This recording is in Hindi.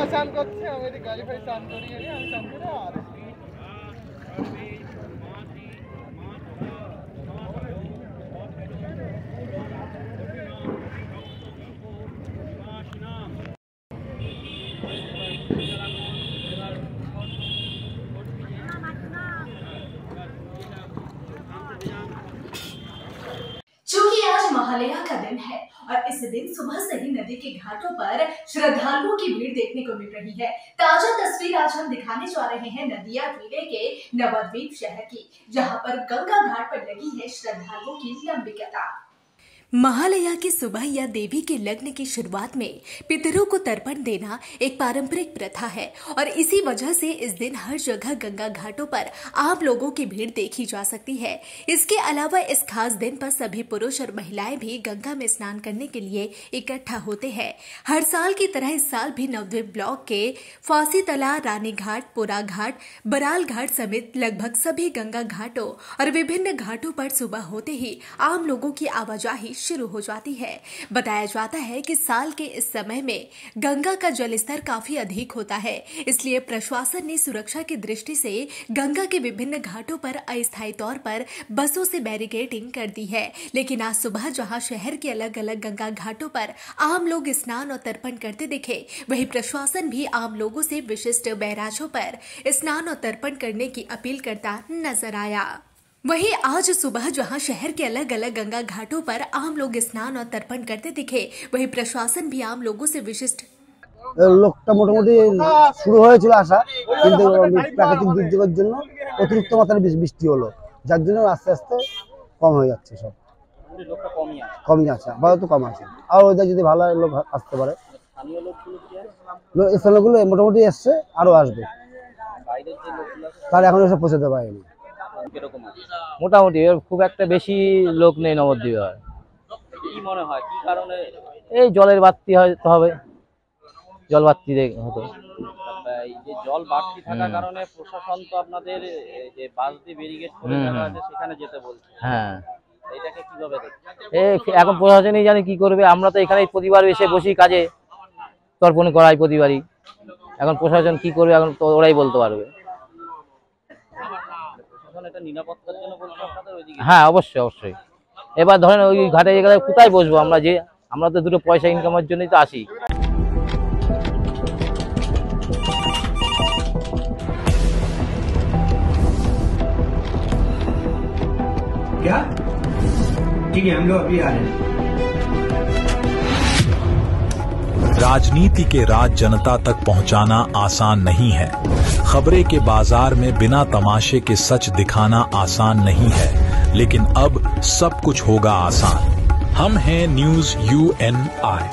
স্নান করছে, আমি গাড়ি ফাড়ি স্নান করি, আমি স্নান করে আর चूंकि आज महालया का दिन है और इस दिन सुबह से ही नदी के घाटों पर श्रद्धालुओं की भीड़ देखने को मिल रही है। ताजा तस्वीर आज हम दिखाने जा रहे हैं नदिया जिले के नवद्वीप शहर की, जहां पर गंगा घाट पर लगी है श्रद्धालुओं की लंबी कतार। महालया की सुबह या देवी के लग्न की शुरुआत में पितरों को तर्पण देना एक पारंपरिक प्रथा है और इसी वजह से इस दिन हर जगह गंगा घाटों पर आम लोगों की भीड़ देखी जा सकती है। इसके अलावा इस खास दिन पर सभी पुरुष और महिलाएं भी गंगा में स्नान करने के लिए इकट्ठा होते हैं। हर साल की तरह इस साल भी नवद्वीप ब्लॉक के फांसी तला, रानी घाट, पुरा घाट, बराल घाट समेत लगभग सभी गंगा घाटों और विभिन्न घाटों पर सुबह होते ही आम लोगों की आवाजाही शुरू हो जाती है। बताया जाता है कि साल के इस समय में गंगा का जलस्तर काफी अधिक होता है, इसलिए प्रशासन ने सुरक्षा की दृष्टि से गंगा के विभिन्न घाटों पर अस्थायी तौर पर बसों से बैरिकेडिंग कर दी है। लेकिन आज सुबह जहां शहर के अलग अलग गंगा घाटों पर आम लोग स्नान और तर्पण करते दिखे, वहीं प्रशासन भी आम लोगों से विशिष्ट बैराजों पर स्नान और तर्पण करने की अपील करता नजर आया। वहीं आज सुबह जहां शहर के अलग अलग गंगा घाटों पर आम लोग स्नान और तर्पण करते दिखे, वहीं प्रशासन भी आम लोगों से विशिष्ट লোকটা মোটামুটি শুরু হয়েছিল আসা, কিন্তু প্রাকৃতিক দুর্যোগের জন্য অতিরিক্ত মাত্রায় বৃষ্টি হলো, যার জন্য আস্তে আস্তে কম হয়ে যাচ্ছে। সব কমই আছে, আপাতত কম আছে। আর ওদের যদি ভালো লোক আসতে পারে, স্থানীয়গুলো মোটামুটি এসছে, আরো আসবে। তার এখন এসে পৌঁছাতে পারেনি। মোটামুটি খুব একটা বেশি লোক নেই নবদ্বীপে। কি মনে হয় কি কারণে? এই জলের বাড়তি হয়তো হবে, জল বাড়তি হতো। এই যে জল বাড়তি থাকার কারণে প্রশাসন তো আপনাদের যে বাস দিয়ে ব্যারিকেড করে রাখা আছে সেখানে যেতে বলছে। হ্যাঁ, এটাকে কিভাবে দেখছেন? এখন প্রশাসনই জানে কি করবে। আমরা তো এখানেই প্রতিবার এসে বসি, কাজে তর্পণ করাই প্রতিবারই। এখন প্রশাসন কি করবে এখন তো ওরাই বলতে পারবে। হ্যাঁ, অবশ্যই অবশ্যই। এবার ধরেন ওই ঘাটে গেলে কোথায় বসবো আমরা? যে আমরা তো দুটো পয়সা ইনকামের জন্যই তো আসি। क्या ठीक है, हम लोग अभी आ रहे हैं। राजनीति के राज जनता तक पहुंचाना आसान नहीं है। खबरें के बाजार में बिना तमाशे के सच दिखाना आसान नहीं है, लेकिन अब सब कुछ होगा आसान। हम हैं न्यूज़ UNI।